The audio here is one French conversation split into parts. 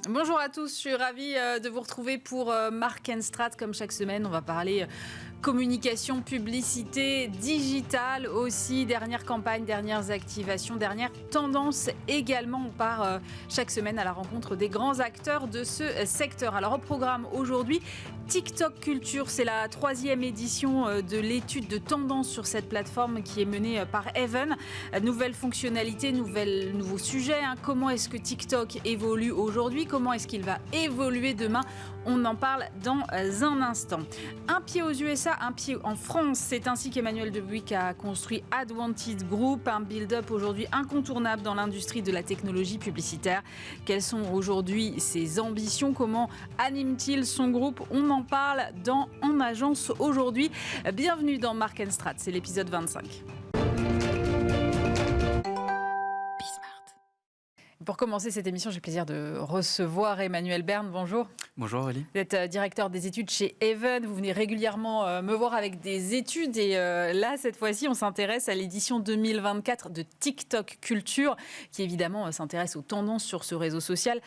Bonjour à tous, je suis ravie de vous retrouver pour Mark & Strat. Comme chaque semaine, on va parler communication, publicité, digitale aussi, dernière campagne, dernières activations, dernières tendances également. On part chaque semaine à la rencontre des grands acteurs de ce secteur. Alors au programme aujourd'hui, TikTok Culture, c'est la 3e édition de l'étude de tendance sur cette plateforme qui est menée par Even. Nouvelles fonctionnalités, nouveaux sujets. Comment est-ce que TikTok évolue aujourd'hui? Comment est-ce qu'il va évoluer demain? On en parle dans un instant. Un pied aux USA, un pied en France. C'est ainsi qu'Emmanuel Debuick a construit Adwanted Group, un build-up aujourd'hui incontournable dans l'industrie de la technologie publicitaire. Quelles sont aujourd'hui ses ambitions? Comment anime-t-il son groupe? On en parle dans En Agence aujourd'hui. Bienvenue dans Mark & Strat, c'est l'épisode 25. Pour commencer cette émission, j'ai le plaisir de recevoir Emmanuel Berne. Bonjour. Bonjour Aurélie. Vous êtes directeur des études chez Even. Vous venez régulièrement me voir avec des études. Et là, cette fois-ci, on s'intéresse à l'édition 2024 de TikTok Culture, qui évidemment s'intéresse aux tendances sur ce réseau social.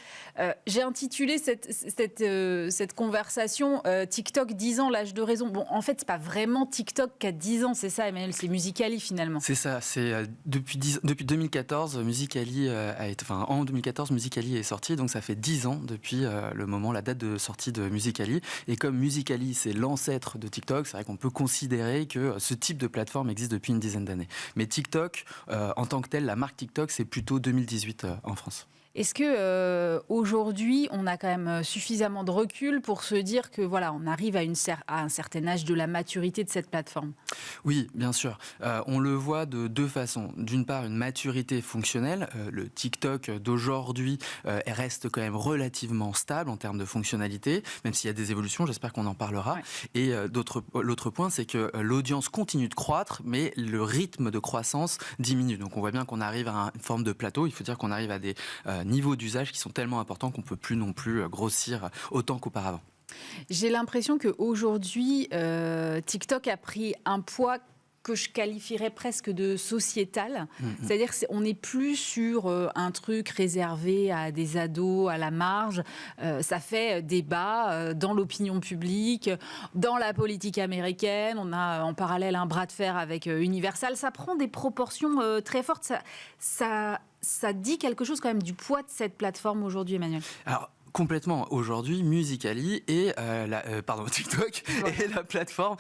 J'ai intitulé cette conversation TikTok 10 ans, l'âge de raison. Bon, en fait, c'est pas vraiment TikTok qui a 10 ans, c'est ça, Emmanuel, c'est Musical.ly finalement. C'est ça, c'est depuis 2014, Musical.ly a été... Enfin, en 2014, Musical.ly est sorti, donc ça fait 10 ans depuis la date de sortie de Musical.ly. Et comme Musical.ly, c'est l'ancêtre de TikTok, c'est vrai qu'on peut considérer que ce type de plateforme existe depuis une dizaine d'années. Mais TikTok, en tant que tel, la marque TikTok, c'est plutôt 2018 en France. Est-ce que aujourd'hui, on a quand même suffisamment de recul pour se dire que voilà, on arrive à un certain âge de la maturité de cette plateforme? Oui, bien sûr. On le voit de deux façons. D'une part, une maturité fonctionnelle. Le TikTok d'aujourd'hui reste quand même relativement stable en termes de fonctionnalité, même s'il y a des évolutions, j'espère qu'on en parlera. Ouais. Et l'autre point, c'est que l'audience continue de croître, mais le rythme de croissance diminue. Donc on voit bien qu'on arrive à une forme de plateau. Il faut dire qu'on arrive à des niveaux d'usage qui sont tellement importants qu'on ne peut plus non plus grossir autant qu'auparavant. J'ai l'impression qu'aujourd'hui, TikTok a pris un poids que je qualifierais presque de sociétal. C'est-à-dire qu'on n'est plus sur un truc réservé à des ados, à la marge. Ça fait débat dans l'opinion publique, dans la politique américaine. On a en parallèle un bras de fer avec Universal. Ça prend des proportions très fortes. Ça dit quelque chose quand même du poids de cette plateforme aujourd'hui, Emmanuel. Alors, complètement. Aujourd'hui, Musical.ly et TikTok est la plateforme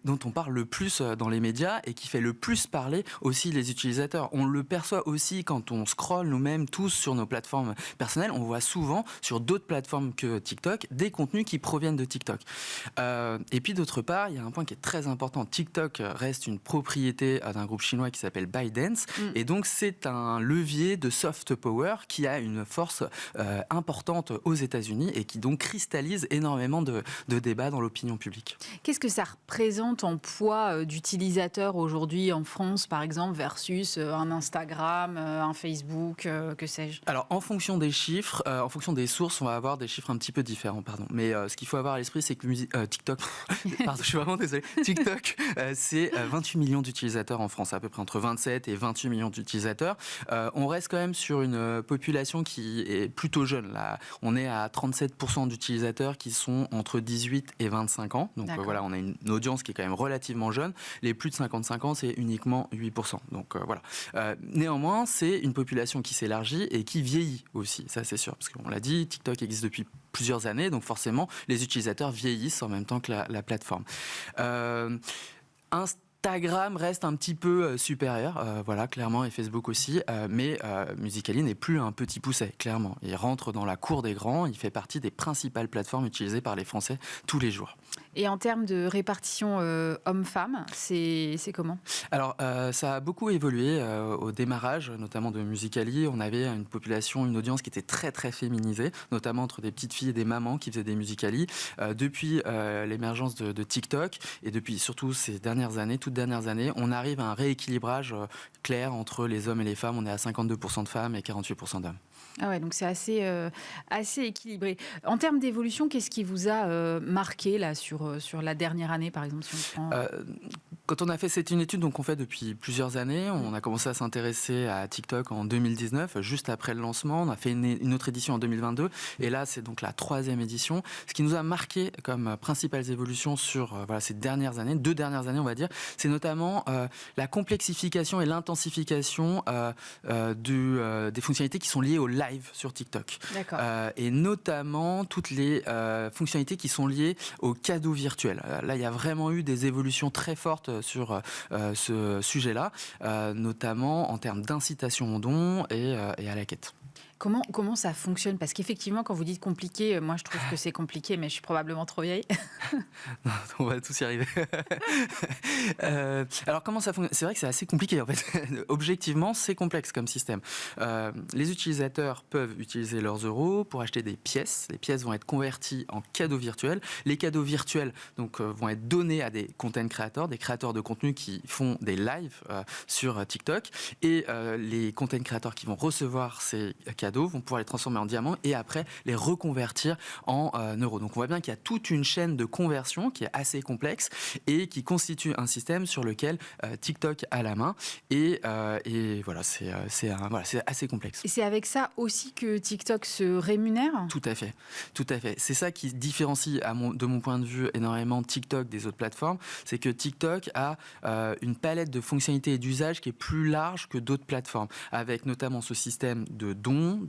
dont on parle le plus dans les médias et qui fait le plus parler aussi les utilisateurs. On le perçoit aussi quand on scrolle nous-mêmes tous sur nos plateformes personnelles. On voit souvent sur d'autres plateformes que TikTok des contenus qui proviennent de TikTok. Et puis d'autre part, il y a un point qui est très important. TikTok reste une propriété d'un groupe chinois qui s'appelle ByteDance. Et donc c'est un levier de soft power qui a une force importante aux États-Unis et qui donc cristallise énormément de débats dans l'opinion publique. Qu'est-ce que ça représente en poids d'utilisateurs aujourd'hui en France, par exemple, versus un Instagram, un Facebook, que sais-je? Alors, en fonction des chiffres, en fonction des sources, on va avoir des chiffres un petit peu différents, pardon. Mais ce qu'il faut avoir à l'esprit, c'est que TikTok, pardon, je suis vraiment désolé, TikTok, c'est 28 millions d'utilisateurs en France, à peu près entre 27 et 28 millions d'utilisateurs. On reste quand même sur une population qui est plutôt jeune, là. On est à 37% d'utilisateurs qui sont entre 18 et 25 ans. Donc voilà, on a une audience qui est quand même relativement jeune. Les plus de 55 ans, c'est uniquement 8%. Donc voilà. Néanmoins, c'est une population qui s'élargit et qui vieillit aussi. Ça, c'est sûr. Parce qu'on l'a dit, TikTok existe depuis plusieurs années. Donc forcément, les utilisateurs vieillissent en même temps que la plateforme. Instagram reste un petit peu supérieur, voilà, clairement, et Facebook aussi, mais Musical.ly n'est plus un petit pousset, clairement. Il rentre dans la cour des grands, il fait partie des principales plateformes utilisées par les Français tous les jours. Et en termes de répartition homme-femme, c'est comment? Alors, ça a beaucoup évolué au démarrage, notamment de Musical.ly. On avait une population, une audience qui était très très féminisée, notamment entre des petites filles et des mamans qui faisaient des Musical.ly. Depuis l'émergence de TikTok et depuis surtout ces dernières années, toutes dernières années, on arrive à un rééquilibrage clair entre les hommes et les femmes. On est à 52% de femmes et 48% d'hommes. Ah ouais, donc c'est assez équilibré. En termes d'évolution, qu'est-ce qui vous a marqué là, sur la dernière année, par exemple, si on prend... Quand on a fait une étude, donc on fait depuis plusieurs années, on a commencé à s'intéresser à TikTok en 2019, juste après le lancement. On a fait une autre édition en 2022, et là c'est donc la 3e édition. Ce qui nous a marqué comme principales évolutions sur ces dernières années, 2 dernières années on va dire, c'est notamment la complexification et l'intensification des fonctionnalités qui sont liées au live sur TikTok. D'accord. Et notamment toutes les fonctionnalités qui sont liées aux cadeaux virtuels. Là, il y a vraiment eu des évolutions très fortes sur ce sujet-là, notamment en termes d'incitation au don et à la quête. Comment ça fonctionne? Parce qu'effectivement, quand vous dites compliqué, moi je trouve que c'est compliqué, mais je suis probablement trop vieille. Non, on va tous y arriver. Alors comment ça fonctionne? C'est vrai que c'est assez compliqué en fait. Objectivement, c'est complexe comme système. Les utilisateurs peuvent utiliser leurs euros pour acheter des pièces. Les pièces vont être converties en cadeaux virtuels. Les cadeaux virtuels donc, vont être donnés à des content creators, des créateurs de contenu qui font des lives sur TikTok. Et les content creators qui vont recevoir ces cadeaux vont pouvoir les transformer en diamants et après les reconvertir en euros. Donc on voit bien qu'il y a toute une chaîne de conversion qui est assez complexe et qui constitue un système sur lequel TikTok a la main. Et voilà, c'est assez complexe. Et c'est avec ça aussi que TikTok se rémunère? Tout à fait, tout à fait. C'est ça qui différencie, de mon point de vue, énormément TikTok des autres plateformes. C'est que TikTok a une palette de fonctionnalités et d'usages qui est plus large que d'autres plateformes, avec notamment ce système de dons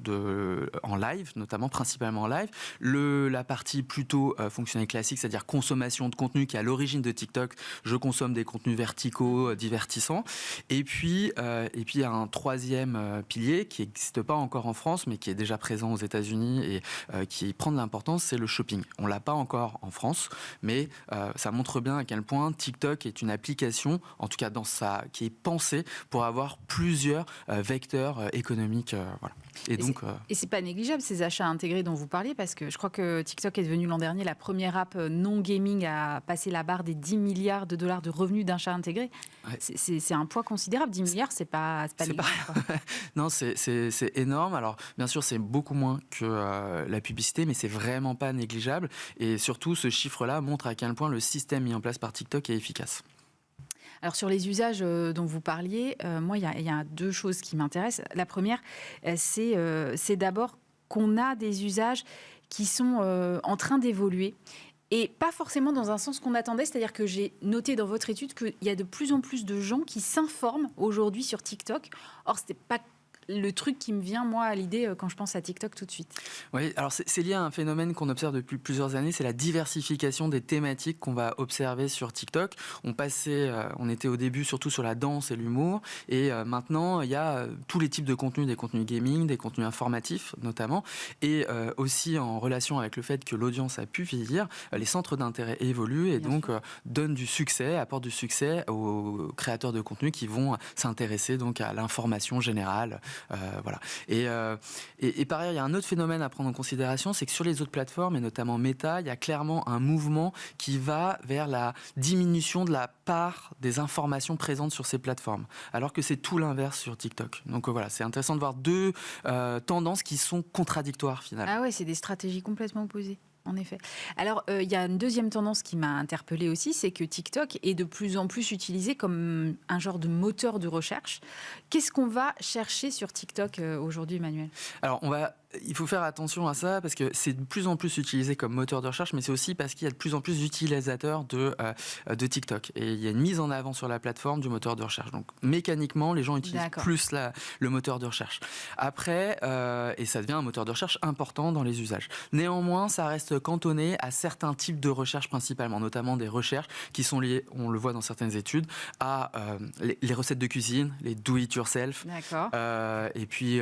en live, notamment principalement en live, la partie plutôt fonctionnelle classique, c'est-à-dire consommation de contenu qui est à l'origine de TikTok. Je consomme des contenus verticaux, divertissants. Et puis il y a un 3e pilier qui n'existe pas encore en France, mais qui est déjà présent aux États-Unis et qui prend de l'importance, c'est le shopping. On l'a pas encore en France, mais ça montre bien à quel point TikTok est une application, en tout cas qui est pensée pour avoir plusieurs vecteurs économiques. Voilà. Et c'est pas négligeable ces achats intégrés dont vous parliez, parce que je crois que TikTok est devenu l'an dernier la première app non gaming à passer la barre des 10 milliards de dollars de revenus d'achat intégrés. Ouais. C'est un poids considérable. 10 milliards, c'est pas négligeable. Non, c'est énorme. Alors bien sûr, c'est beaucoup moins que la publicité, mais c'est vraiment pas négligeable. Et surtout, ce chiffre-là montre à quel point le système mis en place par TikTok est efficace. Alors sur les usages dont vous parliez, moi il y a 2 choses qui m'intéressent. La première, c'est d'abord qu'on a des usages qui sont en train d'évoluer. Et pas forcément dans un sens qu'on attendait, c'est-à-dire que j'ai noté dans votre étude qu'il y a de plus en plus de gens qui s'informent aujourd'hui sur TikTok. Or, c'était pas le truc qui me vient, moi, à l'idée quand je pense à TikTok tout de suite. Oui, alors c'est lié à un phénomène qu'on observe depuis plusieurs années, c'est la diversification des thématiques qu'on va observer sur TikTok. On était au début surtout sur la danse et l'humour, et maintenant, il y a tous les types de contenus, des contenus gaming, des contenus informatifs notamment, et aussi en relation avec le fait que l'audience a pu vieillir, les centres d'intérêt évoluent et donc apportent du succès aux créateurs de contenu qui vont s'intéresser donc à l'information générale. Voilà. Et par ailleurs, il y a un autre phénomène à prendre en considération, c'est que sur les autres plateformes, et notamment Meta, il y a clairement un mouvement qui va vers la diminution de la part des informations présentes sur ces plateformes, alors que c'est tout l'inverse sur TikTok. Donc voilà, c'est intéressant de voir 2 tendances qui sont contradictoires finalement. Ah ouais, c'est des stratégies complètement opposées. En effet. Alors, il y a une deuxième tendance qui m'a interpellée aussi, c'est que TikTok est de plus en plus utilisé comme un genre de moteur de recherche. Qu'est-ce qu'on va chercher sur TikTok aujourd'hui, Emmanuel ? Alors, il faut faire attention à ça parce que c'est de plus en plus utilisé comme moteur de recherche, mais c'est aussi parce qu'il y a de plus en plus d'utilisateurs de TikTok. Et il y a une mise en avant sur la plateforme du moteur de recherche. Donc, mécaniquement, les gens utilisent plus le moteur de recherche. Après, et ça devient un moteur de recherche important dans les usages. Néanmoins, ça reste cantonné à certains types de recherches principalement, notamment des recherches qui sont liées, on le voit dans certaines études, à les recettes de cuisine, les do-it-yourself, et puis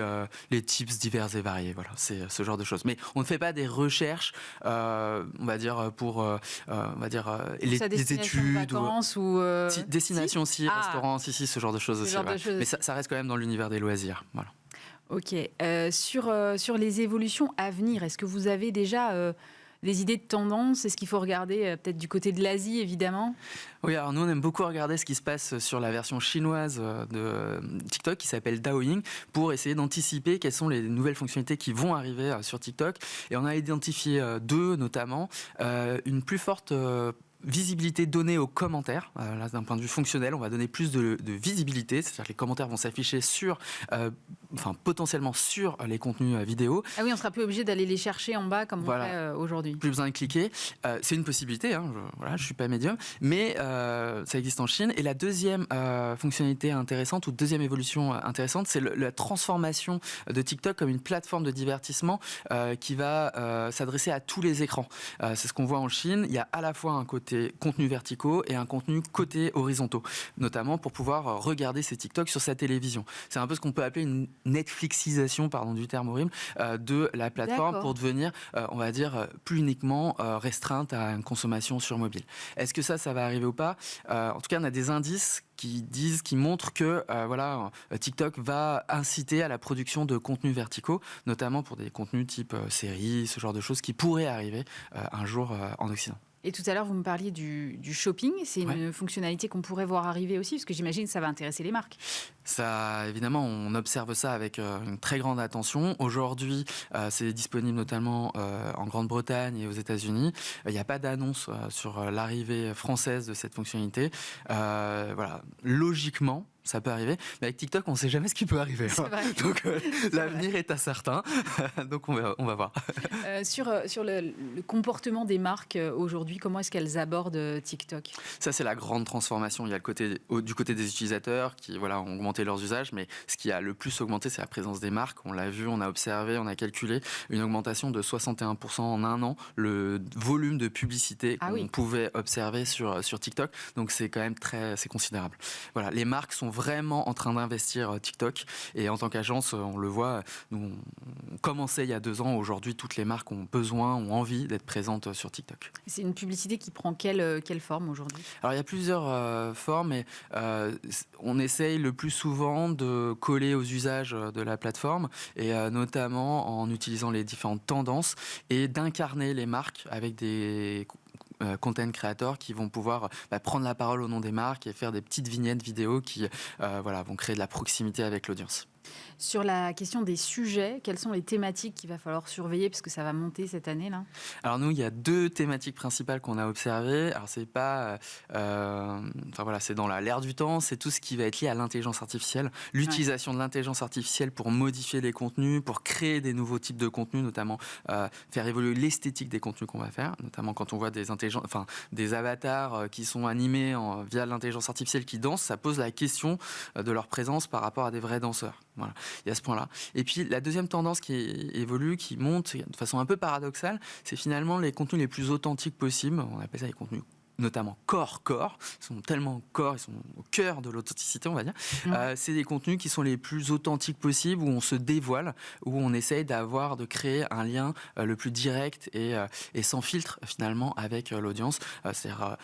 les tips divers et variés. Voilà, c'est ce genre de choses. Mais on ne fait pas des recherches, on va dire, pour les études. Vacances destination aussi, restaurant, ce genre de choses aussi. Mais ça reste quand même dans l'univers des loisirs. Voilà. Ok. Sur les évolutions à venir, est-ce que vous avez déjà des idées de tendance? Est-ce qu'il faut regarder peut-être du côté de l'Asie, évidemment? Oui, alors nous, on aime beaucoup regarder ce qui se passe sur la version chinoise de TikTok qui s'appelle Douyin pour essayer d'anticiper quelles sont les nouvelles fonctionnalités qui vont arriver sur TikTok. Et on a identifié 2 notamment. Une plus forte visibilité donnée aux commentaires. Là, d'un point de vue fonctionnel, on va donner plus de visibilité, c'est-à-dire que les commentaires vont s'afficher potentiellement sur les contenus vidéo. Ah oui, on sera plus obligé d'aller les chercher en bas comme on fait aujourd'hui. Plus besoin de cliquer. C'est une possibilité, hein, je suis pas médium, mais ça existe en Chine. Et la deuxième fonctionnalité intéressante, ou deuxième évolution intéressante, c'est la transformation de TikTok comme une plateforme de divertissement qui va s'adresser à tous les écrans. C'est ce qu'on voit en Chine. Il y a à la fois un côté contenu verticaux et un contenu côté horizontaux, notamment pour pouvoir regarder ces TikTok sur sa télévision. C'est un peu ce qu'on peut appeler une Netflixisation, pardon du terme horrible, de la plateforme pour devenir, on va dire, plus uniquement restreinte à une consommation sur mobile. Est-ce que ça va arriver ou pas ? En tout cas, on a des indices qui montrent que TikTok va inciter à la production de contenus verticaux, notamment pour des contenus type séries, ce genre de choses qui pourraient arriver un jour en Occident. Et tout à l'heure, vous me parliez du shopping. C'est une fonctionnalité qu'on pourrait voir arriver aussi, parce que j'imagine que ça va intéresser les marques. Ça, évidemment, on observe ça avec une très grande attention. Aujourd'hui, c'est disponible notamment en Grande-Bretagne et aux États-Unis. Il n'y a pas d'annonce sur l'arrivée française de cette fonctionnalité. Logiquement, ça peut arriver, mais avec TikTok, on ne sait jamais ce qui peut arriver. Donc l'avenir est incertain. Donc on va voir. Sur le comportement des marques aujourd'hui, comment est-ce qu'elles abordent TikTok ? Ça, c'est la grande transformation. Il y a du côté des utilisateurs qui ont augmenté leurs usages, mais ce qui a le plus augmenté, c'est la présence des marques. On l'a vu, on a observé, on a calculé une augmentation de 61% en un an, le volume de publicité qu'on pouvait observer sur TikTok. Donc c'est quand même c'est considérable. Voilà, les marques sont vraiment en train d'investir TikTok, et en tant qu'agence, on le voit, nous on commençait il y a 2 ans. Aujourd'hui, toutes les marques ont envie d'être présentes sur TikTok. C'est une publicité qui prend quelle forme aujourd'hui ? Alors il y a plusieurs formes, mais on essaye le plus souvent de coller aux usages de la plateforme, et notamment en utilisant les différentes tendances et d'incarner les marques avec des content creators qui vont pouvoir prendre la parole au nom des marques et faire des petites vignettes vidéo qui vont créer de la proximité avec l'audience. Sur la question des sujets, quelles sont les thématiques qu'il va falloir surveiller, parce que ça va monter cette année-là ? Alors nous, il y a 2 thématiques principales qu'on a observées. Alors c'est pas, c'est dans l'ère du temps, c'est tout ce qui va être lié à l'intelligence artificielle, l'utilisation de l'intelligence artificielle pour modifier les contenus, pour créer des nouveaux types de contenus, notamment faire évoluer l'esthétique des contenus qu'on va faire, notamment quand on voit des avatars qui sont animés via l'intelligence artificielle qui dansent, ça pose la question de leur présence par rapport à des vrais danseurs. Voilà, il y a ce point-là. Et puis la deuxième tendance qui évolue, qui monte de façon un peu paradoxale, c'est finalement les contenus les plus authentiques possibles. On appelle ça les contenus notamment corps. Ils sont tellement corps, ils sont au cœur de l'authenticité, on va dire. C'est des contenus qui sont les plus authentiques possibles, où on se dévoile, où on essaye de créer un lien le plus direct et sans filtre finalement avec l'audience. C'est-à-dire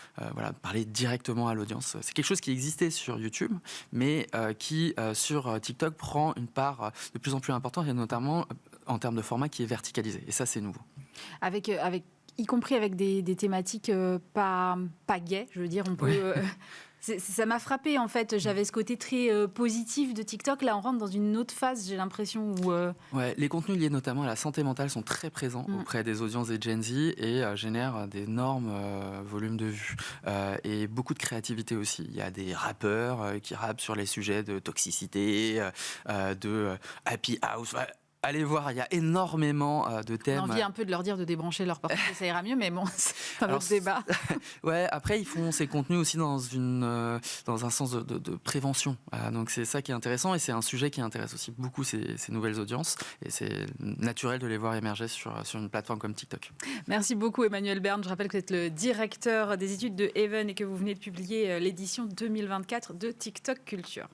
parler directement à l'audience. C'est quelque chose qui existait sur YouTube, mais qui sur TikTok prend une part de plus en plus importante, et notamment en termes de format qui est verticalisé. Et ça, c'est nouveau. Y compris avec des thématiques pas gaies, je veux dire, on peut... Ça m'a frappé en fait, j'avais ce côté très positif de TikTok, là on rentre dans une autre phase, j'ai l'impression où... les contenus liés notamment à la santé mentale sont très présents auprès des audiences des Gen Z et génèrent d'énormes volumes de vues et beaucoup de créativité aussi. Il y a des rappeurs qui rappent sur les sujets de toxicité, de happy house... Allez voir, il y a énormément de thèmes. On a envie un peu de leur dire de débrancher leur portable, ça ira mieux, mais bon, c'est un autre débat. Après, ils font ces contenus aussi dans un sens de prévention. Donc c'est ça qui est intéressant, et c'est un sujet qui intéresse aussi beaucoup ces nouvelles audiences. Et c'est naturel de les voir émerger sur une plateforme comme TikTok. Merci beaucoup Emmanuel Berne. Je rappelle que vous êtes le directeur des études de Even et que vous venez de publier l'édition 2024 de TikTok Culture.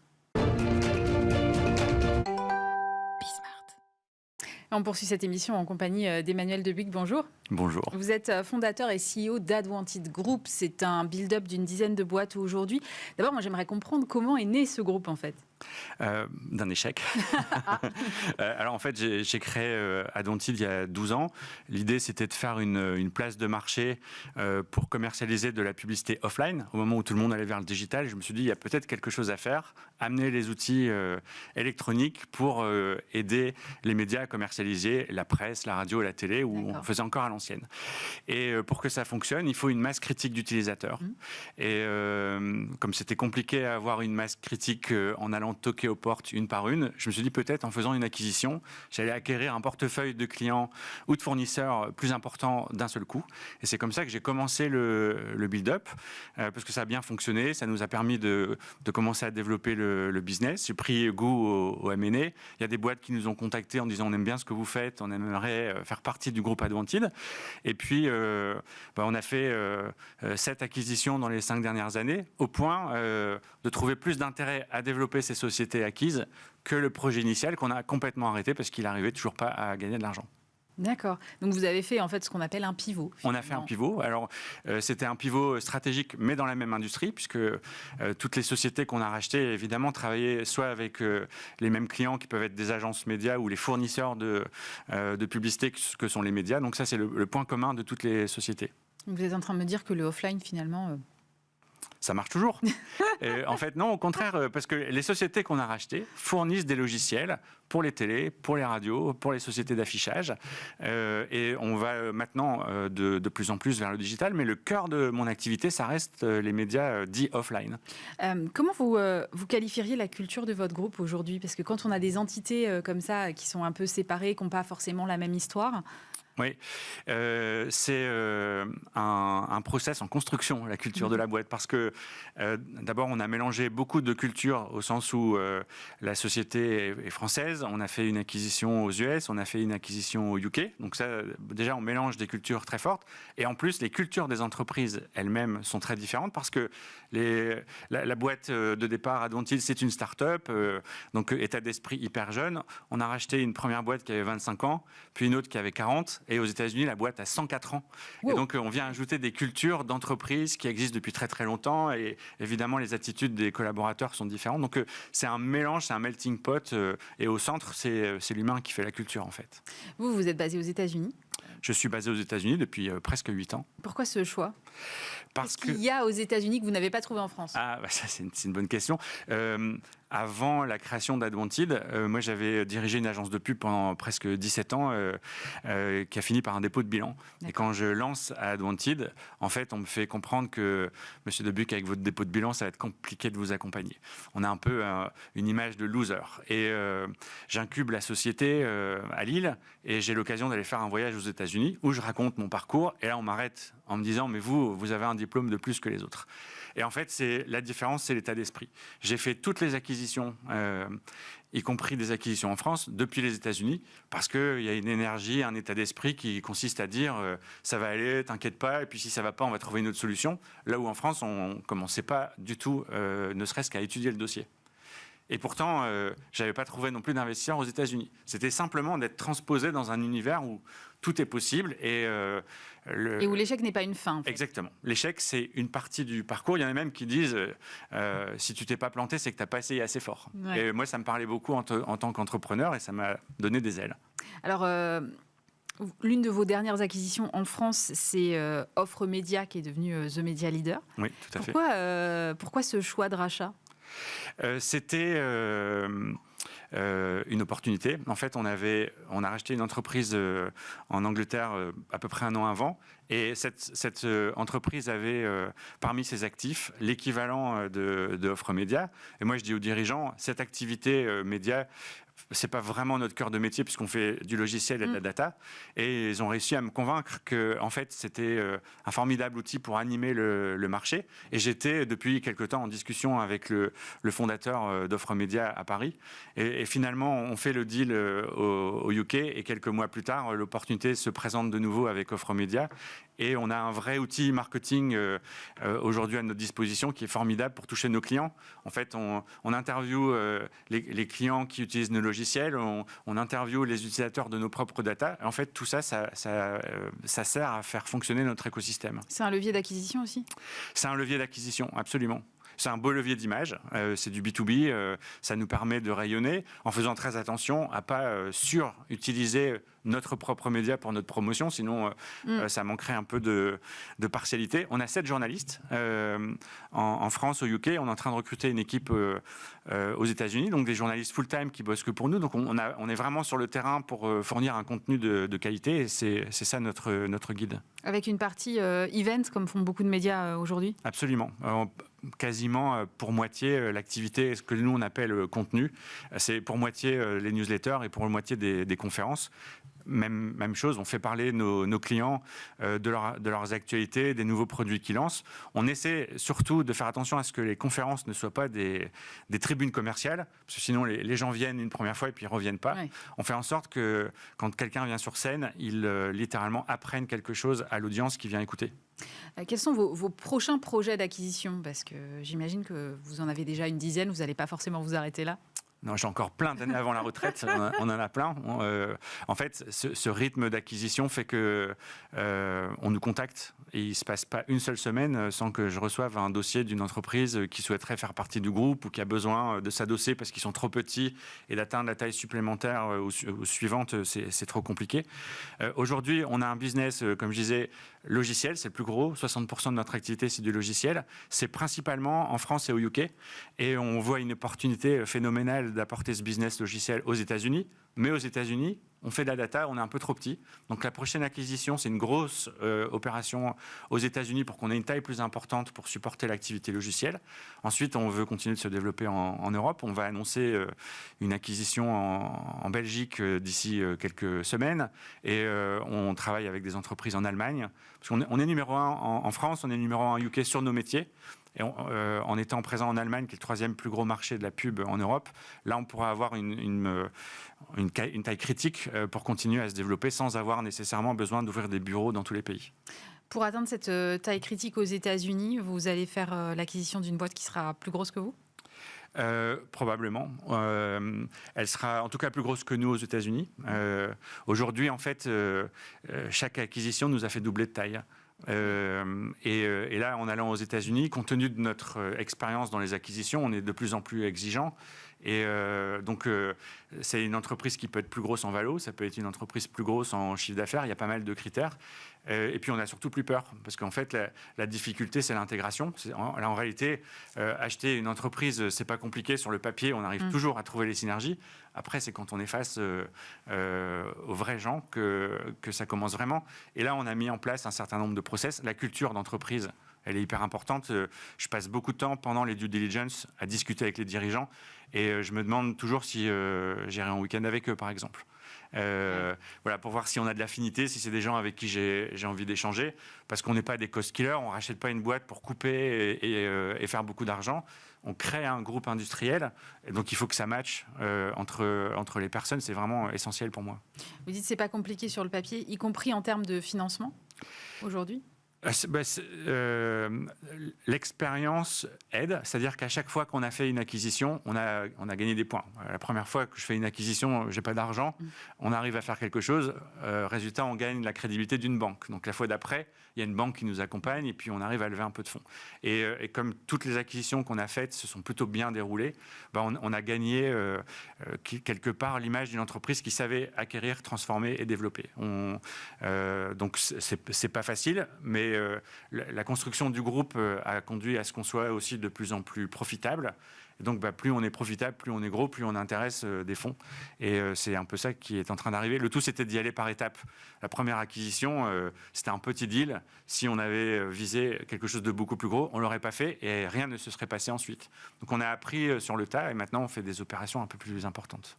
On poursuit cette émission en compagnie d'Emmanuel Debuc. Bonjour. Bonjour. Vous êtes fondateur et CEO d'Adwanted Group. C'est un build-up d'une dizaine de boîtes aujourd'hui. D'abord, moi, j'aimerais comprendre comment est né ce groupe, en fait. D'un échec. Alors en fait, j'ai créé Adwanted il y a 12 ans. L'idée, c'était de faire une place de marché pour commercialiser de la publicité offline. Au moment où tout le monde allait vers le digital, je me suis dit, il y a peut-être quelque chose à faire, amener les outils électroniques pour aider les médias à commercialiser commercialiser la presse, la radio, la télé, où on faisait encore à l'ancienne. Et pour que ça fonctionne, il faut une masse critique d'utilisateurs. Et comme c'était compliqué à avoir une masse critique en allant toquer aux portes une par une, je me suis dit peut-être en faisant une acquisition, j'allais acquérir un portefeuille de clients ou de fournisseurs plus important d'un seul coup. Et c'est comme ça que j'ai commencé le build-up, parce que ça a bien fonctionné, ça nous a permis de commencer à développer le business. J'ai pris goût au M&A. Il y a des boîtes qui nous ont contactés en disant on aime bien ce que vous faites, on aimerait faire partie du groupe Advantid. Et puis, on a fait 7 acquisitions dans les 5 dernières années, au point de trouver plus d'intérêt à développer ces sociétés acquises que le projet initial qu'on a complètement arrêté parce qu'il n'arrivait toujours pas à gagner de l'argent. D'accord. Donc vous avez fait en fait ce qu'on appelle un pivot. On a fait un pivot. Alors c'était un pivot stratégique, mais dans la même industrie, puisque toutes les sociétés qu'on a rachetées, évidemment, travaillaient soit avec les mêmes clients qui peuvent être des agences médias ou les fournisseurs de publicité que sont les médias. Donc ça, c'est le point commun de toutes les sociétés. Vous êtes en train de me dire que le offline, finalement... Ça marche toujours. En fait, non, au contraire, parce que les sociétés qu'on a rachetées fournissent des logiciels pour les télés, pour les radios, pour les sociétés d'affichage. Et on va maintenant de plus en plus vers le digital, mais le cœur de mon activité, ça reste les médias dits offline. Comment vous qualifieriez la culture de votre groupe aujourd'hui ? Parce que quand on a des entités comme ça, qui sont un peu séparées, qui n'ont pas forcément la même histoire... Oui, c'est un process en construction, la culture de la boîte, parce que d'abord, on a mélangé beaucoup de cultures au sens où la société est française, on a fait une acquisition aux US, on a fait une acquisition au UK, donc ça, déjà, on mélange des cultures très fortes, et en plus, les cultures des entreprises elles-mêmes sont très différentes, parce que la boîte de départ, Advantid, c'est une start-up, donc état d'esprit hyper jeune. On a racheté une première boîte qui avait 25 ans, puis une autre qui avait 40, et aux États-Unis, la boîte a 104 ans. Wow. Et donc, on vient ajouter des cultures d'entreprise qui existent depuis très très longtemps, et évidemment, les attitudes des collaborateurs sont différentes. Donc, c'est un mélange, c'est un melting pot, et au centre, c'est l'humain qui fait la culture, en fait. Vous êtes basé aux États-Unis ? Je suis basé aux États-Unis depuis presque 8 ans. Pourquoi ce choix ? Parce qu'il y a aux États-Unis que vous n'avez pas trouvé en France ? Ah, ça, c'est une bonne question. Avant la création d'Advantid, moi j'avais dirigé une agence de pub pendant presque 17 ans qui a fini par un dépôt de bilan. D'accord. Et quand je lance à Advantid, en fait, on me fait comprendre que, Monsieur Debuc, avec votre dépôt de bilan, ça va être compliqué de vous accompagner. On a un peu une image de loser. Et j'incube la société à Lille et j'ai l'occasion d'aller faire un voyage aux États-Unis où je raconte mon parcours. Et là, on m'arrête en me disant, mais vous avez un diplôme de plus que les autres. Et en fait, la différence, c'est l'état d'esprit. J'ai fait toutes les acquisitions, y compris des acquisitions en France, depuis les États-Unis, parce qu'il y a une énergie, un état d'esprit qui consiste à dire ça va aller, t'inquiète pas, et puis si ça va pas, on va trouver une autre solution. Là où en France, on commençait pas du tout, ne serait-ce qu'à étudier le dossier. Et pourtant, je n'avais pas trouvé non plus d'investisseurs aux États-Unis. C'était simplement d'être transposé dans un univers où tout est possible et où l'échec n'est pas une fin. En fait. Exactement. L'échec, c'est une partie du parcours. Il y en a même qui disent si tu t'es pas planté, c'est que tu n'as pas essayé assez fort. Ouais. Et moi, ça me parlait beaucoup en tant qu'entrepreneur et ça m'a donné des ailes. Alors, l'une de vos dernières acquisitions en France, c'est Offre Média qui est devenue The Media Leader. Oui, tout à fait. Pourquoi ce choix de rachat ? C'était une opportunité. En fait, on a racheté une entreprise en Angleterre à peu près un an avant. Et cette entreprise avait parmi ses actifs l'équivalent de Offre Média. Et moi, je dis aux dirigeants, cette activité média, c'est pas vraiment notre cœur de métier puisqu'on fait du logiciel et de la data. Et ils ont réussi à me convaincre que, en fait, c'était un formidable outil pour animer le marché. Et j'étais depuis quelque temps en discussion avec le fondateur d'Offre Média à Paris. Et finalement, on fait le deal au UK. Et quelques mois plus tard, l'opportunité se présente de nouveau avec Offre Média. Et on a un vrai outil marketing aujourd'hui à notre disposition qui est formidable pour toucher nos clients. En fait, on interviewe les clients qui utilisent nos logiciels, on interviewe les utilisateurs de nos propres data. En fait, tout ça sert à faire fonctionner notre écosystème. C'est un levier d'acquisition aussi ? C'est un levier d'acquisition, absolument. c'est un beau levier d'image, c'est du B2B, ça nous permet de rayonner en faisant très attention à pas surutiliser notre propre média pour notre promotion, sinon ça manquerait un peu de partialité. On a 7 journalistes en France, au UK. On est en train de recruter une équipe aux États-Unis, donc des journalistes full-time qui bossent que pour nous. Donc on est vraiment sur le terrain pour fournir un contenu de qualité, et c'est ça notre guide. Avec une partie event, comme font beaucoup de médias aujourd'hui? Absolument. Quasiment pour moitié l'activité, ce que nous on appelle contenu, c'est pour moitié les newsletters et pour moitié des conférences. Même chose, on fait parler nos clients de leurs actualités, des nouveaux produits qu'ils lancent. On essaie surtout de faire attention à ce que les conférences ne soient pas des tribunes commerciales, parce que sinon les gens viennent une première fois et puis ils ne reviennent pas. Oui. On fait en sorte que quand quelqu'un vient sur scène, il littéralement apprenne quelque chose à l'audience qui vient écouter. Quels sont vos prochains projets d'acquisition? Parce que j'imagine que vous en avez déjà une dizaine, vous n'allez pas forcément vous arrêter là. Non, j'ai encore plein d'années avant la retraite, on en a plein. En fait, ce rythme d'acquisition fait que on nous contacte et il ne se passe pas une seule semaine sans que je reçoive un dossier d'une entreprise qui souhaiterait faire partie du groupe ou qui a besoin de s'adosser parce qu'ils sont trop petits et d'atteindre la taille supplémentaire aux suivantes, c'est trop compliqué. Aujourd'hui, on a un business, comme je disais, logiciel, c'est le plus gros. 60% de notre activité, c'est du logiciel. C'est principalement en France et au UK. Et on voit une opportunité phénoménale d'apporter ce business logiciel aux États-Unis. Mais aux États-Unis, on fait de la data, on est un peu trop petit. Donc la prochaine acquisition, c'est une grosse opération aux États-Unis pour qu'on ait une taille plus importante pour supporter l'activité logicielle. Ensuite, on veut continuer de se développer en Europe. On va annoncer une acquisition en Belgique d'ici quelques semaines. Et on travaille avec des entreprises en Allemagne. Parce qu'on est numéro 1 en France, on est numéro 1 en UK sur nos métiers. Et en étant présent en Allemagne, qui est le 3e plus gros marché de la pub en Europe, là, on pourra avoir une taille critique pour continuer à se développer sans avoir nécessairement besoin d'ouvrir des bureaux dans tous les pays. Pour atteindre cette taille critique aux États-Unis, vous allez faire l'acquisition d'une boîte qui sera plus grosse que vous ? Probablement. Elle sera en tout cas plus grosse que nous aux États-Unis. Aujourd'hui, en fait, chaque acquisition nous a fait doubler de taille. Et là, en allant aux États-Unis, compte tenu de notre expérience dans les acquisitions, on est de plus en plus exigeant. Et donc, c'est une entreprise qui peut être plus grosse en valo, ça peut être une entreprise plus grosse en chiffre d'affaires, il y a pas mal de critères. Et puis, on a surtout plus peur, parce qu'en fait, la difficulté, c'est l'intégration. En réalité, acheter une entreprise, c'est pas compliqué. Sur le papier, on arrive toujours à trouver les synergies. Après, c'est quand on est face aux vrais gens que ça commence vraiment. Et là, on a mis en place un certain nombre de process. La culture d'entreprise, elle est hyper importante. Je passe beaucoup de temps pendant les due diligence à discuter avec les dirigeants. Et je me demande toujours si j'irai en week-end avec eux, par exemple. Voilà, pour voir si on a de l'affinité, si c'est des gens avec qui j'ai envie d'échanger. Parce qu'on n'est pas des cost killers, on ne rachète pas une boîte pour couper et faire beaucoup d'argent. On crée un groupe industriel, et donc il faut que ça matche entre les personnes. C'est vraiment essentiel pour moi. Vous dites que ce n'est pas compliqué sur le papier, y compris en termes de financement, aujourd'hui ? L'expérience aide, c'est-à-dire qu'à chaque fois qu'on a fait une acquisition, on a gagné des points. La première fois que je fais une acquisition, j'ai pas d'argent, on arrive à faire quelque chose, résultat, on gagne la crédibilité d'une banque. Donc la fois d'après, il y a une banque qui nous accompagne et puis on arrive à lever un peu de fonds. Et comme toutes les acquisitions qu'on a faites se sont plutôt bien déroulées, on a gagné quelque part l'image d'une entreprise qui savait acquérir, transformer et développer. Donc c'est pas facile, mais la construction du groupe a conduit à ce qu'on soit aussi de plus en plus profitable. Et donc, plus on est profitable, plus on est gros, plus on intéresse des fonds. Et c'est un peu ça qui est en train d'arriver. Le tout, c'était d'y aller par étapes. La première acquisition, c'était un petit deal. Si on avait visé quelque chose de beaucoup plus gros, on ne l'aurait pas fait et rien ne se serait passé ensuite. Donc, on a appris sur le tas et maintenant, on fait des opérations un peu plus importantes.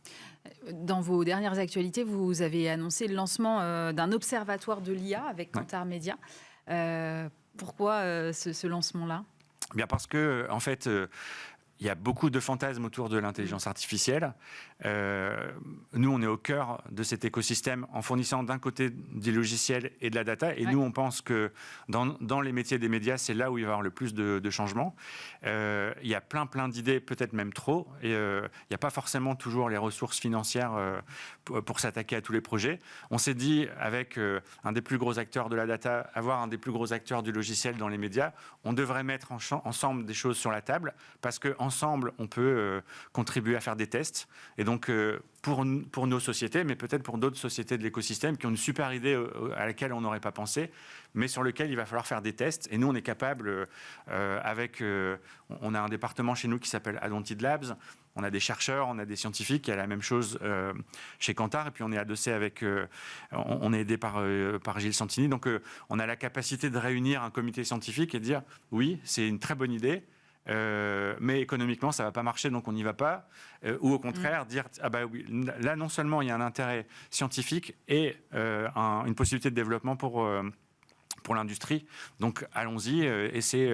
Dans vos dernières actualités, vous avez annoncé le lancement d'un observatoire de l'IA avec Kantar Media. Pourquoi ce lancement-là ? Bien parce que, en fait, il y a beaucoup de fantasmes autour de l'intelligence artificielle. Nous, on est au cœur de cet écosystème en fournissant d'un côté des logiciels et de la data. Et nous, on pense que dans les métiers des médias, c'est là où il va y avoir le plus de changements. Il y a plein d'idées, peut-être même trop. Et il n'y a pas forcément toujours les ressources financières pour s'attaquer à tous les projets. On s'est dit, avec un des plus gros acteurs de la data, avoir un des plus gros acteurs du logiciel dans les médias, on devrait mettre ensemble des choses sur la table parce qu'ensemble, on peut contribuer à faire des tests. Et donc, pour nos sociétés, mais peut-être pour d'autres sociétés de l'écosystème qui ont une super idée à laquelle on n'aurait pas pensé, mais sur lequel il va falloir faire des tests. Et nous, on est capable, on a un département chez nous qui s'appelle Advantage Labs. On a des chercheurs, on a des scientifiques. Il y a la même chose chez Kantar. Et puis, on est adossé on est aidé par Gilles Santini. Donc, on a la capacité de réunir un comité scientifique et de dire, oui, c'est une très bonne idée. Mais économiquement, ça ne va pas marcher, donc on n'y va pas. Ou au contraire, dire, ah bah oui, là, non seulement il y a un intérêt scientifique et une possibilité de développement pour l'industrie. Donc allons-y, et c'est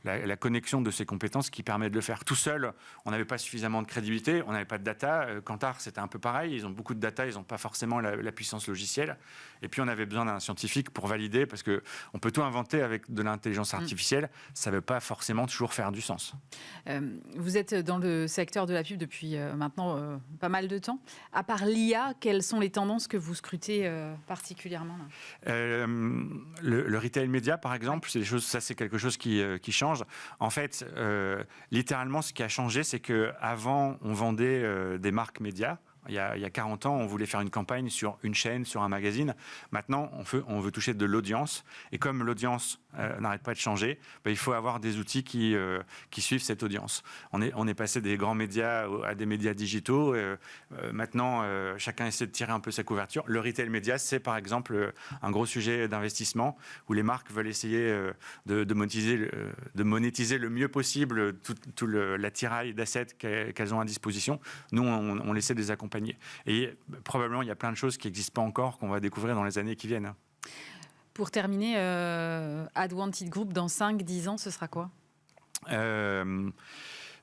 la connexion de ces compétences qui permet de le faire. Tout seul, on n'avait pas suffisamment de crédibilité, on n'avait pas de data. Kantar, c'était un peu pareil, ils ont beaucoup de data, ils n'ont pas forcément la puissance logicielle. Et puis on avait besoin d'un scientifique pour valider, parce qu'on peut tout inventer avec de l'intelligence artificielle, ça ne veut pas forcément toujours faire du sens. Vous êtes dans le secteur de la pub depuis maintenant pas mal de temps. À part l'IA, quelles sont les tendances que vous scrutez particulièrement là ? Le retail média, par exemple, c'est quelque chose qui change. En fait, littéralement, ce qui a changé, c'est qu'avant, on vendait des marques médias. Il y a 40 ans, on voulait faire une campagne sur une chaîne, sur un magazine. Maintenant, on veut toucher de l'audience. Et comme l'audience n'arrête pas de changer, il faut avoir des outils qui suivent cette audience. On est passé des grands médias à des médias digitaux. Maintenant, chacun essaie de tirer un peu sa couverture. Le retail média, c'est par exemple un gros sujet d'investissement où les marques veulent essayer de monétiser le mieux possible tout l'attirail d'assets qu'elles ont à disposition. Nous, on essaie de les accompagner. Et probablement, il y a plein de choses qui n'existent pas encore, qu'on va découvrir dans les années qui viennent. Pour terminer, Advantage Group, dans 5-10 ans, ce sera quoi ?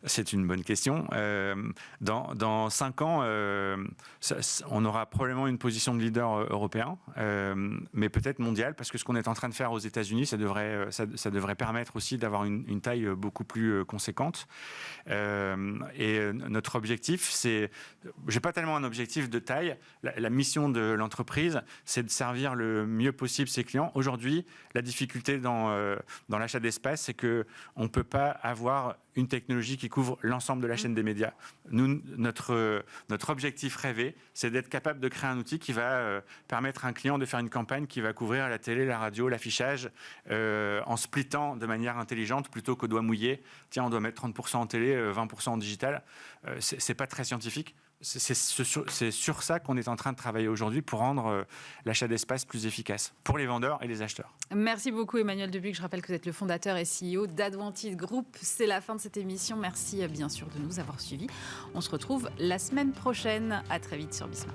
C'est une bonne question. Dans 5 ans, on aura probablement une position de leader européen, mais peut-être mondial, parce que ce qu'on est en train de faire aux États-Unis, ça devrait permettre aussi d'avoir une taille beaucoup plus conséquente. Et notre objectif, j'ai pas tellement un objectif de taille. La mission de l'entreprise, c'est de servir le mieux possible ses clients. Aujourd'hui, la difficulté dans l'achat d'espace, c'est qu'on ne peut pas avoir une technologie qui couvre l'ensemble de la chaîne des médias. Nous, notre objectif rêvé, c'est d'être capable de créer un outil qui va permettre à un client de faire une campagne qui va couvrir la télé, la radio, l'affichage, en splittant de manière intelligente plutôt qu'au doigt mouillé. Tiens, on doit mettre 30% en télé, 20% en digital. C'est pas très scientifique. C'est sur ça qu'on est en train de travailler aujourd'hui pour rendre l'achat d'espace plus efficace pour les vendeurs et les acheteurs. Merci beaucoup Emmanuel Dubuc. Je rappelle que vous êtes le fondateur et CEO d'Advantage Group. C'est la fin de cette émission. Merci bien sûr de nous avoir suivis. On se retrouve la semaine prochaine. À très vite sur Bismart.